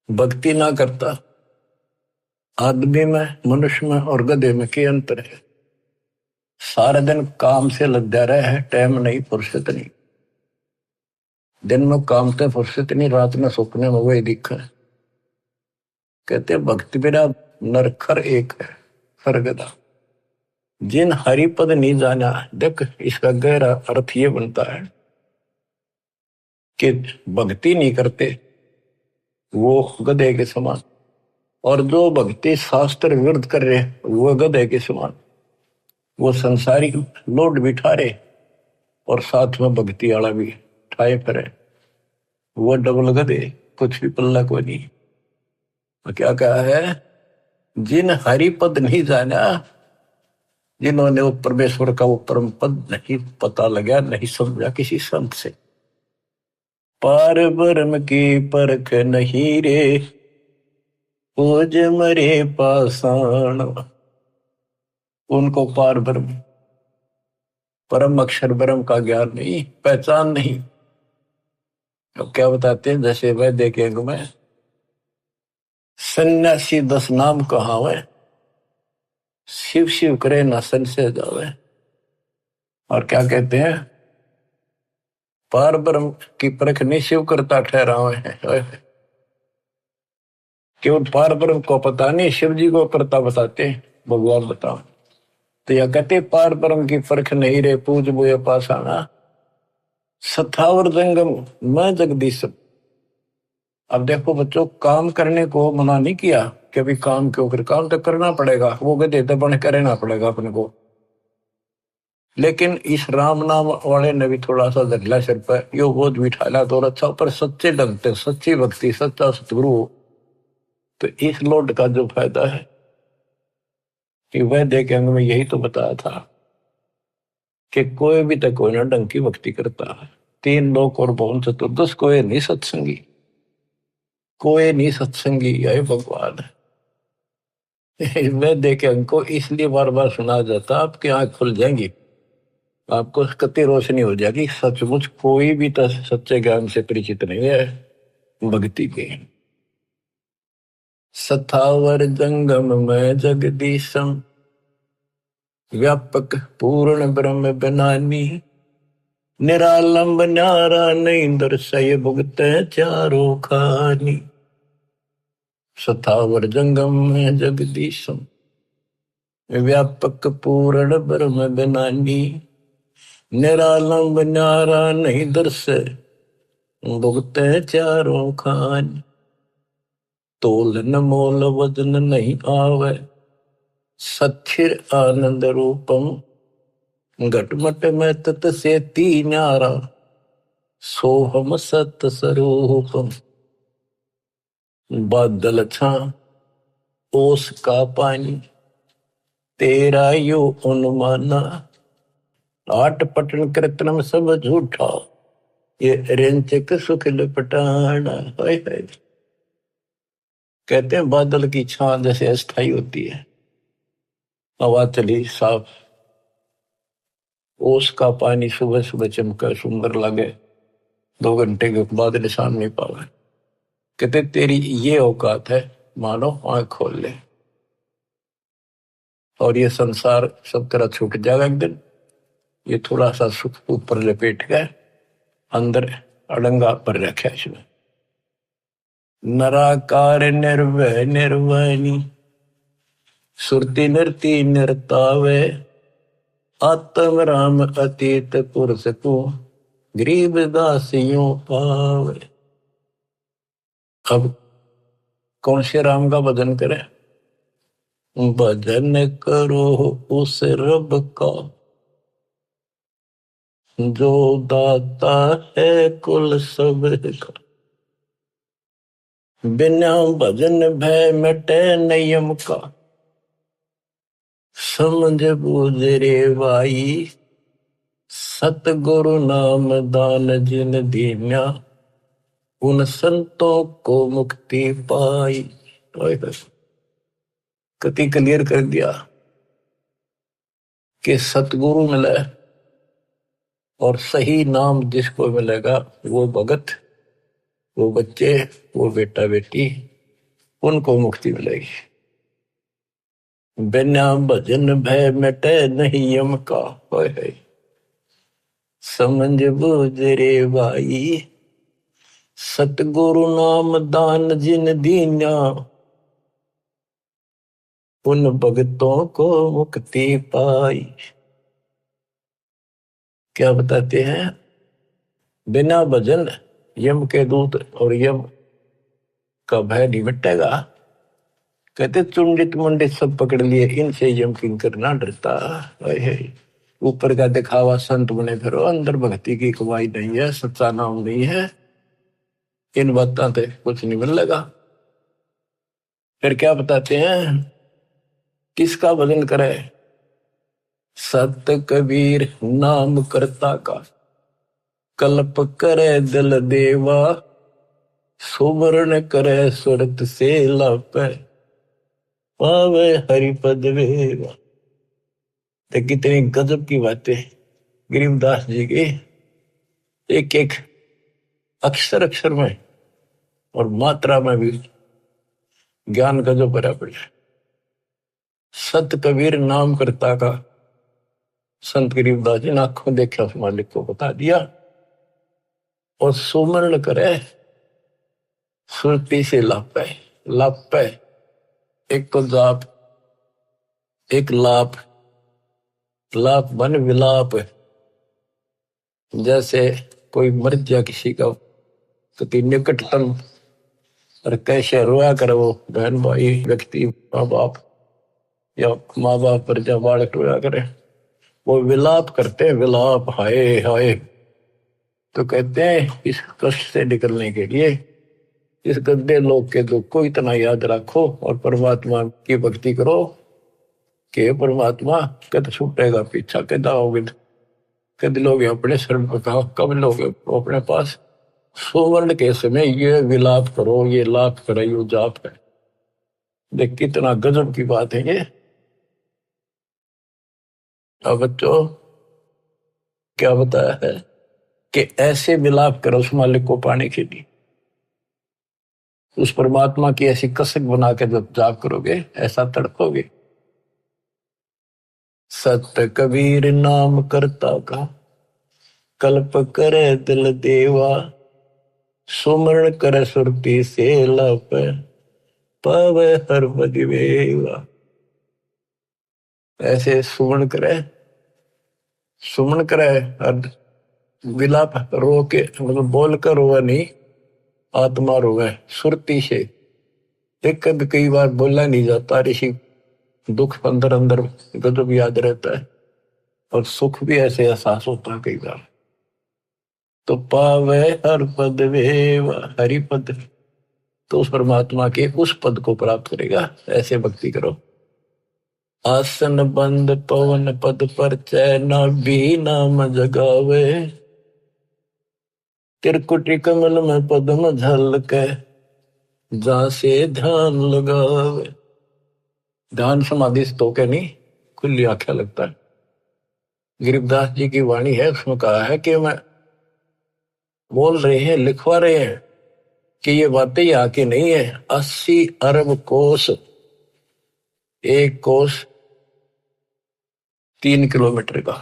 भक्ति ना करता आदमी में, मनुष्य में और गधे में क्या अंतर है? सारा दिन काम से लद्या रहे है, टाइम नहीं, फुर्सत नहीं। दिन में काम से फुर्सत नहीं, रात में सपने में वही दिखा है। कहते भक्ति बिना नरखर एक है, सरगदा। जिन हरिपद नहीं जाना, देख इसका गहरा अर्थ ये बनता है कि भक्ति नहीं करते वो गधे के समान, और जो भक्ति शास्त्र विरुद्ध कर रहे वो गधे के समान। वो संसारिक लोड बिठा रहे और साथ में भक्ति वाला भी ठाए फिरे, वो डबल गधे, कुछ भी पल्ला को नहीं। तो क्या कहा है? जिन हरिपद नहीं जाना, जिन्होंने वो परमेश्वर का वो परम पद नहीं पता लगा, नहीं समझा किसी संत से। पार ब्रह्म की परख नहीं रे, पूज मरे पाषाण। उनको पार ब्रह्म, परम अक्षर ब्रह्म का ज्ञान नहीं, पहचान नहीं। अब क्या बताते हैं, जैसे वह देखेंगे मैं सन्यासी 10 नाम कहावे, शिव शिव करे ना संशय जावे। और क्या कहते हैं? पार ब्रह्म की परख नहीं शिव करता ठहरावे हैं। केवल पार ब्रह्म को पता नहीं, शिव जी को करता बताते हैं, भगवान बताओ। तो यह कहते पार ब्रह्म की परख नहीं रे, पूज बोए पाषाणा, सथावर जंगम मैं जगदीश। अब देखो बच्चों, काम करने को मना नहीं किया कि अभी काम क्यों कर, काम तो करना पड़ेगा, वो कहते तो बने करना पड़ेगा अपने को। लेकिन इस राम नाम वाले ने भी थोड़ा सा धरला सिर पर, यो बोझ बिठाला तो अच्छा, पर सच्चे ढंग से सच्ची भक्ति, सच्चा सतगुरु, तो इस लोड का जो फायदा है कि वह देखे में यही तो बताया था कि कोई भी तो कोई ना ढंग की भक्ति करता है। 3 लोक और भवन चतुर्दश, कोई नहीं सत्संगी, कोई नहीं सत्संगी, यही भगवान है। वह देखे हमको इसलिए बार बार सुना जाता, आपकी आंख खुल जाएंगी, आपको कति रोशनी हो जाएगी। सचमुच कोई भी तो सच्चे ज्ञान से परिचित नहीं है भक्ति के। सथावर जंगम में जगदीशम, व्यापक पूर्ण ब्रह्म बनानी, निरालंब न्यारा नहीं दर्शय भुगत चारों खानी। सथावर जंगम में जगदीशम, व्यापक पूर्ण ब्रह्म बनानी, निरालंब न्यारा नहीं दर्शय भुगत चारों खानी। तोल न मोल वजन नहीं आवे, सच्चिर आनंद रूपम, घटमट में तत से ती न्यारा, सोहम सत स्वरूपम। बादल छा ओस का पानी, तेरा यो अनुमाना, आठ पटन कृत्रिम सब झूठा, ये रेंचक सुख लपटाना। हाय हाय। कहते हैं बादल की छां जैसे अस्थाई होती है, हवा चली साफ, ओस का पानी सुबह सुबह चमका सुंदर लगे, 2 घंटे के बाद निशान नहीं पावे। कहते तेरी ये औकात है, मानो आंख खोल ले और ये संसार सब तरह छूट जाएगा एक दिन। ये थोड़ा सा सुख ऊपर लपेट गए, अंदर अड़ंगा पर रखे इसमें। नराकार निर्भय निर्वाणी, सुरति नृति नृतावे, आत्म राम अतीत पुरुष को, गरीब दासियों पावे। अब कौन से राम का भजन करें? भजन करो उस रब का, जो दाता है कुल सब का। बिना भजन भय मिटे नियम का, समझ बूझ रे भाई, सतगुरु नाम दान जिन दीन्या, उन संतों को मुक्ति पाई। कति क्लियर कर दिया कि सतगुरु मिले और सही नाम जिसको मिलेगा वो भगत, वो बच्चे, वो बेटा बेटी, उनको मुक्ति मिलेगी। बिना भजन भय मिटे नहीं यम का, है समझ बूझ रे भाई, सतगुरु नाम दान जिन दीन्या, उन भगतों को मुक्ति पाई। क्या बताते हैं? बिना भजन यम के दूत और यम का भय नहीं मिटेगा। कहते चुंडित मुंडित सब पकड़ लिए, इनसे यम किंकर ना डरता। ऊपर का दिखावा संत बने फिरो, अंदर भक्ति की कमाई नहीं है, सच्चा नाम नहीं है, इन बातों से कुछ नहीं मिलेगा। फिर क्या बताते हैं? किसका भजन करे? सत कबीर नाम करता का, कल्प करे दिल देवा, सुवर्ण करे सुरत से लापे, पावे हरिपद वेवा। तो कितनी गजब की बातें गरीबदास जी की, एक एक अक्षर अक्षर में और मात्रा में भी ज्ञान गजब भरा पड़ा। सत कबीर नाम करता का, संत गरीबदास जी ने आंखों देखा उस मालिक को बता दिया। और सुमरण करे सुरती से लापे, लापे एक तो जाप, एक लाप, लाप मन विलाप। जैसे कोई मर जा किसी का कति निकटतम, और कैसे रोया करे वो बहन भाई व्यक्ति, माँ बाप या माँ बाप पर जब बालक रोया करे, वो विलाप करते हैं, विलाप, हाय हाय। तो कहते हैं इस कष्ट से निकलने के लिए इस गंदे लोग के दुख को इतना याद रखो और परमात्मा की भक्ति करो कि परमात्मा कद छूटेगा पीछा, कद आओगे, कद लोग अपने शरण पर कहा, कब लोग अपने पास। सुवर्ण के समय ये विलाप करो, ये लाप करो, ये जाप है। देख कितना गजब की बात है ये। अब बच्चों क्या बताया है कि ऐसे विलाप करो उस मालिक को पाने के लिए, उस परमात्मा की ऐसी कसक बना के जब जाप करोगे ऐसा तड़पोगे। सत्य कबीर नाम करता का, कल्प करे दिल देवा, सुमरण करे सुरती से लप, पावे हर बदिवेवा। ऐसे सुमरण करे, सुमन करे, विलाप रो के, मतलब बोल कर रोवे नहीं, आत्मा रोवे सुरती से। एक कई बार बोलना नहीं जाता, ऋषि दुख अंदर अंदर गजब याद रहता है और सुख भी ऐसे एहसास होता है कई बार। तो पावे हर पद वेव, हरिपद तो उस परमात्मा के उस पद को प्राप्त करेगा। ऐसे भक्ति करो। आसन बंद पवन पद पर चैना भी नाम जगावे, त्रिकुटी कमल में पद्म झलके, जा से ध्यान लगावे। ध्यान समाधि से तो क्या नहीं, खुली आंखें लगता है। गरीबदास जी की वाणी है, उसमें कहा है कि मैं बोल रहे हैं, लिखवा रहे हैं कि ये बातें यहाँ की नहीं है। 80 अरब कोस, एक कोस 3 किलोमीटर का,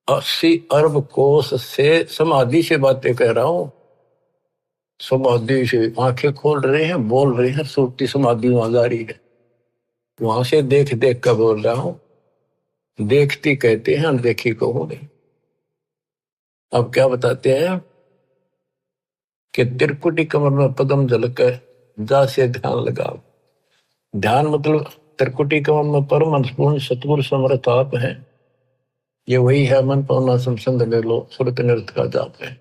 80 अरब कोस से समाधि से बातें कह रहा हूं। समाधि से आंखें खोल रहे हैं, बोल रहे हैं, सुरती समाधि वहां जा रही है। वहां से देख देख कर बोल रहा हूं। देखती कहते हैं, अनदेखी को हो गई। अब क्या बताते हैं कि त्रिकुटी कमर में पदम झलक, जा से ध्यान लगाओ। ध्यान मतलब त्रिकुटी कमर में परम अंशपूर्ण सतगुरु समर्थ आप है। ये वही है, मन पावना समसंग लो सुरत निरत का जाप है।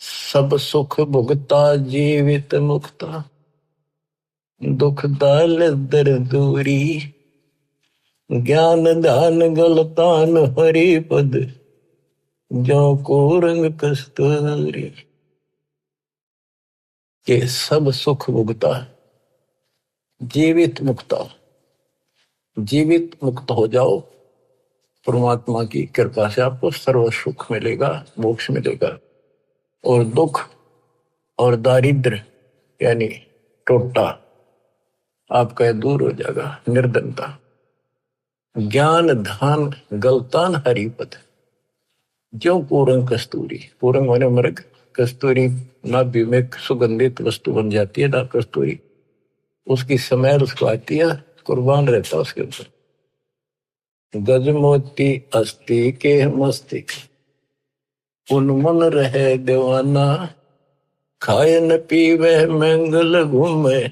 सब सुख भुगता जीवित मुक्ता, दुख दाल दर दूरी, ज्ञान ध्यान गलतान हरि पद, जो को रंग कस्तूरी। के सब सुख भुगता, जीवित मुक्ता, जीवित मुक्त हो जाओ। परमात्मा की कृपा से आपको सर्व सुख मिलेगा, मोक्ष मिलेगा। और दुख और दारिद्र यानी टोटा आपका दूर हो जाएगा, निर्धनता। ज्ञान ध्यान गलतान हरिपद, जो पूरंग कस्तूरी। पूरंग माने मृग, कस्तूरी नाभि में सुगंधित वस्तु बन जाती है ना कस्तूरी, उसकी समैर उसको आती है, कुर्बान रहता उसके ऊपर। गजमोती अस्थि के मस्तिक, उन्मन रहे दीवाना, खाए न पीवे मंगल घूमे,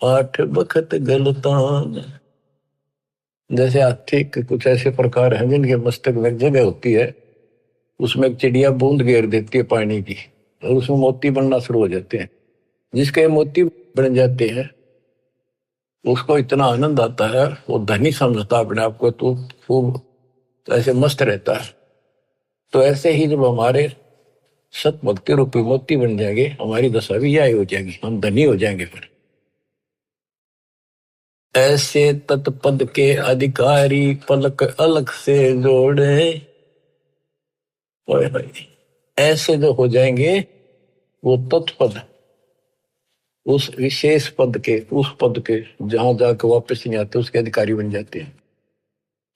8 बखत गलतान। जैसे हाथी के कुछ ऐसे प्रकार हैं जिनके मस्तक में जगह होती है, उसमें एक चिड़िया बूंद घेर देती है पानी की, और उसमें मोती बनना शुरू हो जाते हैं। जिसके मोती बन जाते हैं उसको इतना आनंद आता है, वो धनी समझता अपने आप को, तो खूब ऐसे मस्त रहता है। तो ऐसे ही जब हमारे सत भक्ति रूपी मोती बन जाएंगे, हमारी दशा भी यही हो जाएगी, हम धनी हो जाएंगे। फिर ऐसे तत्पद के अधिकारी पलक अलग से जोड़े, ऐसे जो हो जाएंगे वो तत्पद, उस विशेष पद के, उस पद के जहां जाकर वापस नहीं आते, उसके अधिकारी बन जाते हैं।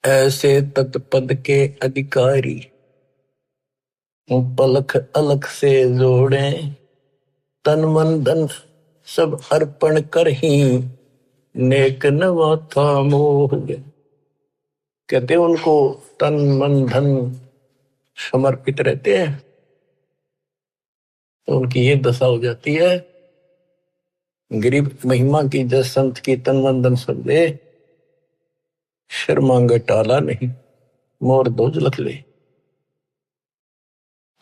ऐसे तत्पद के अधिकारी पलक अलग से जोड़े, तन मन धन सब अर्पण कर ही, नेक नवा था मोह। कहते उनको तन मन धन समर्पित रहते हैं तो उनकी ये दशा हो जाती है। गरीब महिमा की जस संत की तन मन धन सब दे, शर्मांगे टाला नहीं, मोर ध्वज लख ले।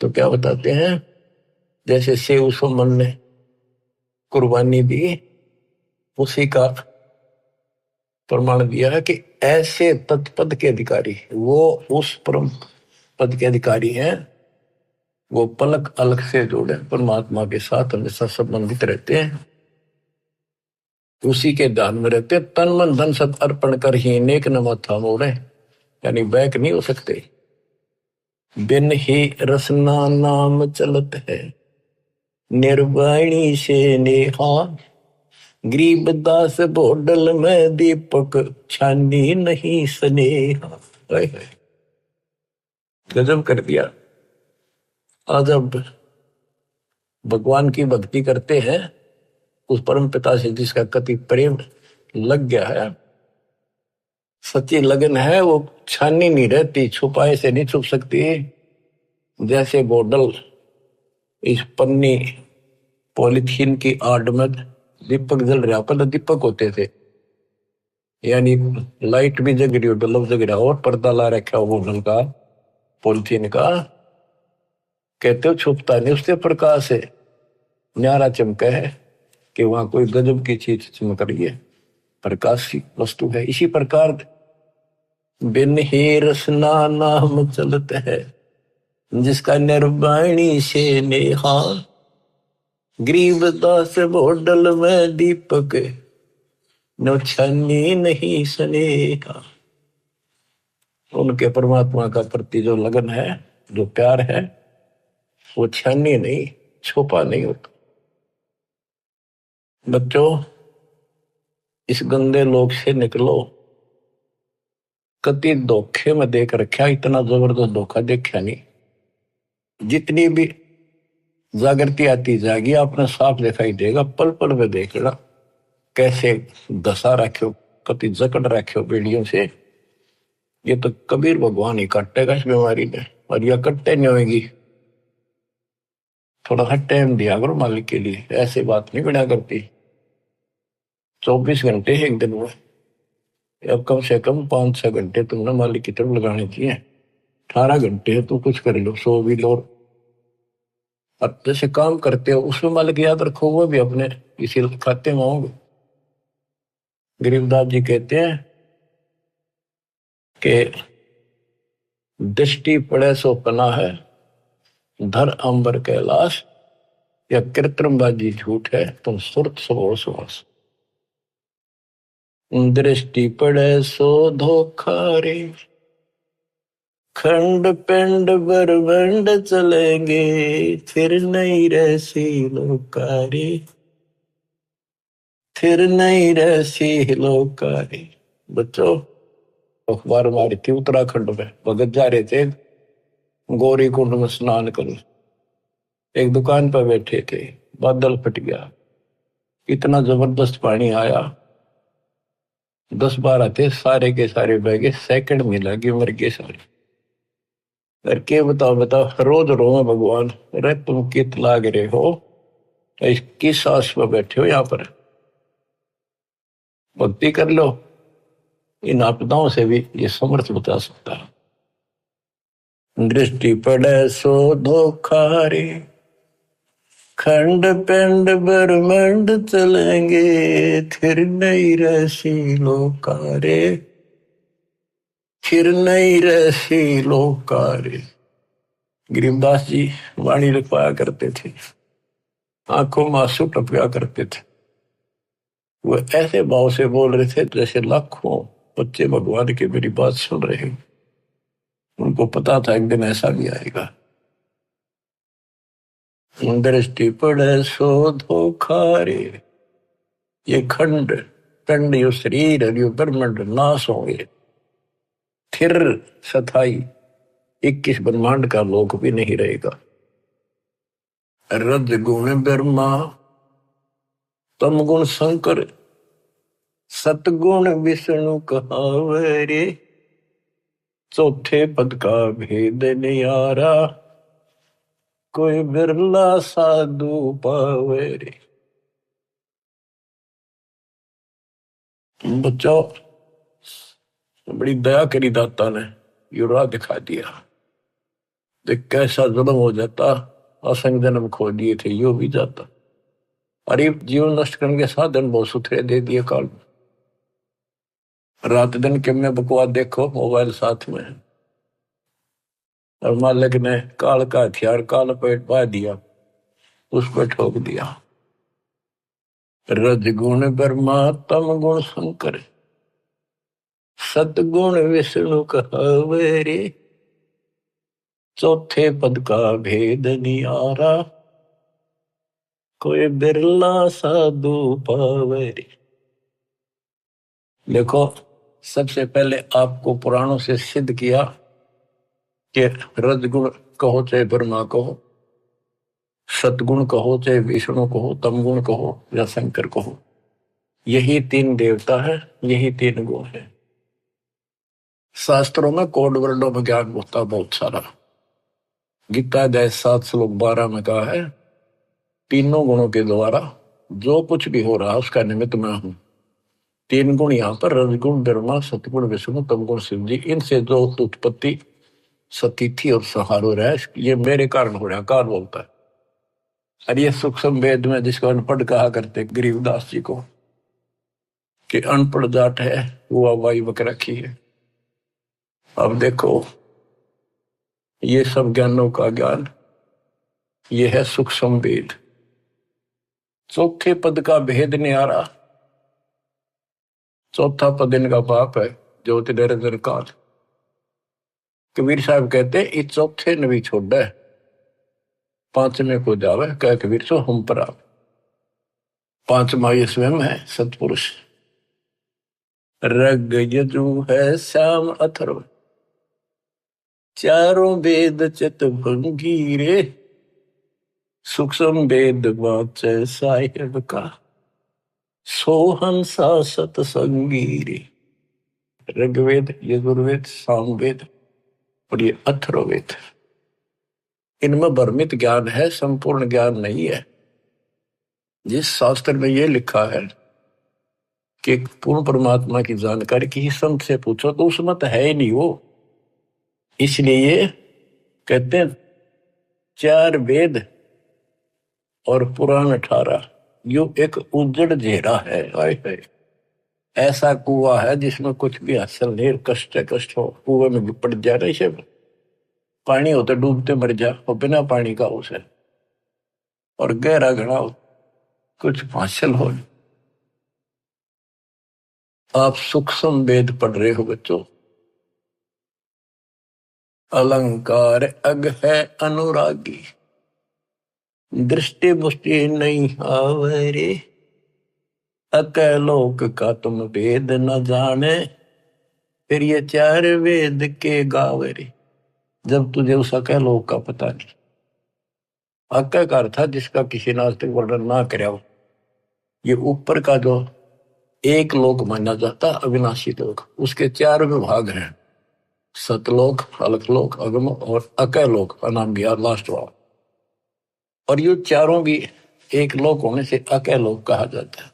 तो क्या बताते हैं, जैसे सेव सुमन ने कुर्बानी दी, उसी का प्रमाण दिया है कि ऐसे तत्पद के अधिकारी, वो उस परम पद के अधिकारी हैं, वो पलक अलग से जोड़े परमात्मा के साथ हमेशा संबंधित रहते हैं, उसी के ध्यान में रहते। तन मन धन सब अर्पण कर ही नेक न माथा मोड़े, यानी बैक नहीं हो सकते। बिन ही रसना नाम चलत है, निर्वाणी से नेहा, गरीबदास बोडल में दीपक, छानी नहीं स्नेहा। गजब कर दिया। आज अब भगवान की भक्ति करते हैं, उस परम पिता से जिसका कति प्रेम लग गया है, सच्ची लगन है, वो छानी नहीं रहती, छुपाए से नहीं छुप सकती। जैसे बोतल इस पन्नी पॉलिथीन की आड़ में दीपक जल रहा, पहले दीपक होते थे, यानी लाइट भी जग रही हो, बल्ब जग रहा हो, और पर्दा ला रखा हो बोतल का, पॉलिथीन का, कहते हो छुपता नहीं उससे प्रकाश है। न्यारा चमका है कि वहां कोई गजब की चीज चमक रही है, प्रकाश की वस्तु है। इसी प्रकार बिन ही रसना नाम चलत है, जिसका निर्वाणी से नेहा, गरीबदास बोडल में दीपक न छानी नहीं स्नेहा। उनके परमात्मा का प्रति जो लगन है, जो प्यार है, वो छानी नहीं, छुपा नहीं होता। बच्चों, इस गंदे लोक से निकलो। कति धोखे में देख रखा, इतना जबरदस्त धोखा देखा नहीं। जितनी भी जागृति आती जाएगी, आपने साफ दिखाई देगा। पल पल में देखना कैसे दशा रखो, कति जकड़ रखो बेड़ियों से। ये तो कबीर भगवान ही काटेगा इस बीमारी ने, और यह कट्टे नहीं होगी। थोड़ा सा टाइम दिया करो मालिक के लिए, ऐसे बात नहीं बिना करती। 24 घंटे एक दिन में, अब कम से कम 5-6 घंटे तुमने मालिक की तरफ लगाने चाहिए। 18 घंटे है, तो कुछ कर लो, सो भी लो। अब जैसे काम करते हो उसमें मालिक याद रखो, वो भी अपने इसी खाते में होंगे। गरीबदास जी कहते हैं कि दृष्टि पड़े सो पना है, धर अंबर कैलाश, या कृत्रिमबाजी झूठ है, तुम सुरत सो सुहास। दृष्टि पड़े सो धोखा रे, खंड पिंड बरबंड चलेंगे, फिर नहीं रहसी लोकारी, फिर नहीं रहसी लोकारी। बच्चों, अखबार मारी थी उत्तराखंड में, भगत जा रहे थे गौरी कुंड में स्नान कर, एक दुकान पर बैठे थे, बादल फट गया, इतना जबरदस्त पानी आया, 10-12 थे, सारे के सारे बह गए, सेकंड में लगे, मर गए सारे। करके बताओ रोज रो भगवान, अरे तुम कित लाग रहे हो, किस आस में बैठे हो यहाँ पर, भक्ति कर लो। इन आपदाओं से भी ये समर्थ बता सकता है। दृष्टि पड़े सो धोखा रे, खंड पिंड ब्रह्मंड चलेंगे, फिर नहीं रहसी लोकारे, फिर नहीं रहसी लोकारे। गरीबदास जी वाणी लिखवाया करते थे, आंखों में आंसू टपका करते थे। वो ऐसे भाव से बोल रहे थे जैसे लाखों बच्चे भगवान की मेरी बात सुन रहे हैं। उनको पता था एक दिन ऐसा भी आएगा। दृष्टि पड़े सो धोखा रे, ये खंड पिंड, यो शरीर, यो ब्रह्मांड नाश होंगे, फिर सथाई 21 ब्रह्मांड का लोक भी नहीं रहेगा। रज गुण ब्रह्मा, तम गुण शंकर, सतगुण विष्णु कहावे रे, चौथे पद का भेद नियारा, कोई बिरला साधु पावे रे। बच्चों, बड़ी दया करी दाता ने, ये राह दिखा दिया। देख कैसा जन्म हो जाता, असंग जन्म खो दिए थे, यो भी जाता। अरे जीवन नष्ट करने के साधन बहुत सुथरे दे दिए काल में। रात दिन के में बकवास देखो, मोबाइल साथ में है, और मालिक ने काल का हथियार काल पेट पा दिया, उस पर ठोक दिया। रज गुण ब्रह्मा, तम गुण शंकर, सतगुण विष्णु कहावे रे, चौथे पद का भेद नियारा, कोई बिरला साधु पावे रे। देखो, सबसे पहले आपको पुराणों से सिद्ध किया कि रजगुण कहो चाहे ब्रह्मा कहो, सतगुण कहो चाहे विष्णु कहो, तमगुण कहो या शंकर कहो, यही 3 देवता है, यही 3 गुण है। शास्त्रों में कोड वर्णों में ज्ञान होता बहुत सारा। गीता अध्याय 7 श्लोक 12 में कहा है, तीनों गुणों के द्वारा जो कुछ भी हो रहा है उसका निमित्त मैं हूं। 3 गुण यहाँ पर, रजगुण ब्रह्मा, सतगुण विष्णु, तमगुण शिव जी, इनसे जो उत्पत्ति सतिथि और संहार हो रहा है, ये मेरे कारण हो रहा है, काल बोलता है। और ये सूक्ष्म वेद में जिसको अनपढ़ कहा करते गरीबदास जी को, कि अनपढ़ जाट है वो हवाई बक रखी है। अब देखो ये सब ज्ञानों का ज्ञान, ये है सूक्ष्म वेद। चौथे पद का भेद न्यारा, चौथा पद इनका पाप है ज्योति निरंजन काल। कबीर साहब कहते इस चौथे ने भी छोड़ा है, पांचवें को जावे कह कबीर सो हम पर आप। पांचवा ये स्वयं है सतपुरुष। रग यजु है श्याम अथर्व, चारों वेद चित भंगीरे, सूक्ष्म वेद वाच साहिब का, सोहंसा सतसंगीरे। ऋग्वेद, यजुर्वेद, सामवेद और ये अथर्ववेद, इनमें भ्रमित ज्ञान है, संपूर्ण ज्ञान नहीं है। जिस शास्त्र में ये लिखा है कि पूर्ण परमात्मा की जानकारी किसी संत से पूछो तो उसमें तो है ही नहीं वो। इसलिए ये कहते हैं चार वेद और पुराण 18, यो एक उजड़ घेरा है। हाय हाय, ऐसा कुआं है जिसमें कुछ भी हासिल नहीं, कष्ट कष्ट हो, कुएं में पड़ जा रहे सब, पानी हो तो डूबते मर जा, और बिना पानी का उसे, और गहरा घड़ा हो कुछ हासिल हो। आप सूक्ष्म वेद पढ़ रहे हो बच्चों। अलंकार अग है अनुरागी, दृष्टि मुष्टि नहीं आवरे, अकलोक का तुम वेद न जाने, फिर ये चार वेद के गावरे। जब तुझे उस अकलोक का पता नहीं, अक्कार था जिसका किसी ने आज तक वर्णन ना कराया हो। ये ऊपर का जो एक लोक माना जाता अविनाशी लोक, उसके चार विभाग हैं, सतलोक, अलकलोक, अगम और अकलोक नाम भी लास्ट वाला। और ये चारों भी एक लोक होने से अकलोक कहा जाता है।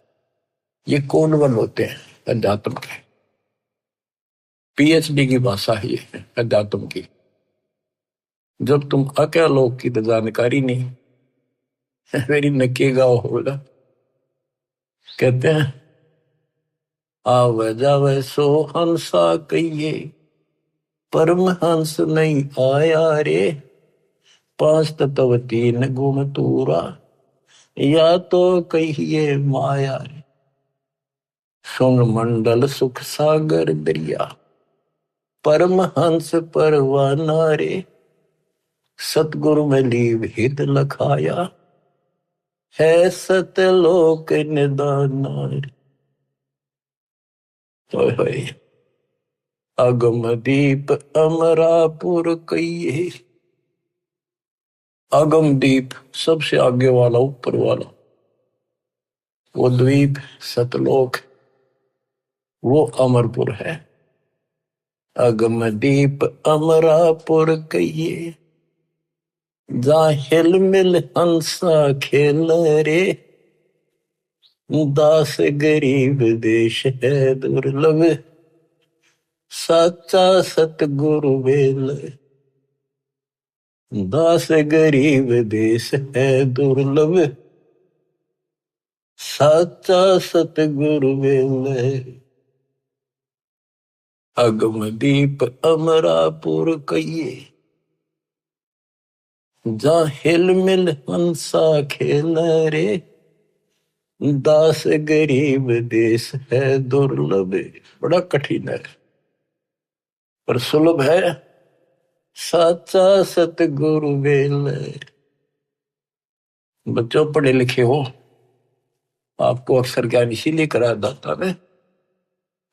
ये कोनवन होते हैं अध्यात्म के, पीएचडी की भाषा ही है अध्यात्म की। जब तुम अकलोक की तो जानकारी नहीं, मेरी नकेगा होगा। कहते हैं आवे जावे सो हंसा कहिए, परमहंस नहीं आया रे, पांच तत्व तीन गुण तूरा, या तो कहिए माया रे। सुन मंडल सुख सागर दरिया, परमहंस परवाना रे, सतगुरु में लीव हित लखाया, है सतलोक निदाना रे। अगम दीप अमरापुर कहिए, अगम दीप सबसे आगे वाला, ऊपर वाला, वो द्वीप सतलोक, वो अमरपुर है। अगम दीप अमरापुर कहिए, जा हिल मिल हंसा खेल रे, दास गरीब देश है दुर्लभ, साचा सतगुरु वेल। दास गरीब देश है दुर्लभ, साचा सतगुरु वेल। अगम दीप अमरापुर कहिए, जा हिल मिल हंसा खेल रे, दास गरीब देश है दुर्लभ। बड़ा कठिन है पर सुलभ है, साचा सतगुरु वेल। बच्चों पढ़े लिखे हो, आपको अक्सर ज्ञान इसीलिए करा दाता ने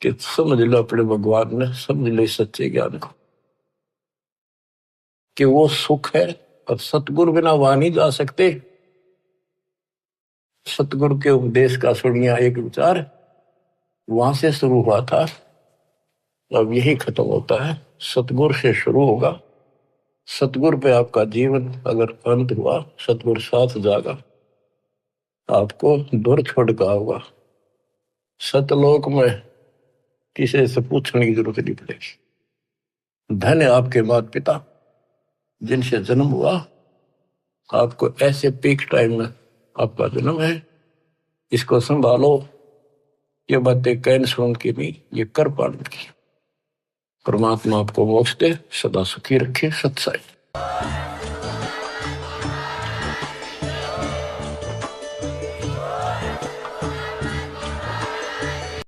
कि समझ लो अपने भगवान ने, समझ लो सच्चे ज्ञान को, कि वो सुख है और सतगुरु बिना वहां नहीं जा सकते। सतगुरु के उपदेश का सुनिया एक विचार, वहां से शुरू हुआ था, अब यही खत्म होता है। सतगुरु से शुरू होगा, सतगुरु पे आपका जीवन अगर अंत हुआ, सतगुरु साथ जागा, आपको दूर छोड़ का होगा। सतलोक में किसी से पूछने की जरूरत नहीं पड़ेगी। धन्य आपके माता पिता जिनसे जन्म हुआ, आपको ऐसे पीक टाइम में आपका जन्म है, इसको संभालो। ये बातें कहने सुन की नहीं, ये कर पाने की। परमात्मा आपको मोक्ष दे, सदा सुखी रखे। सत्संग।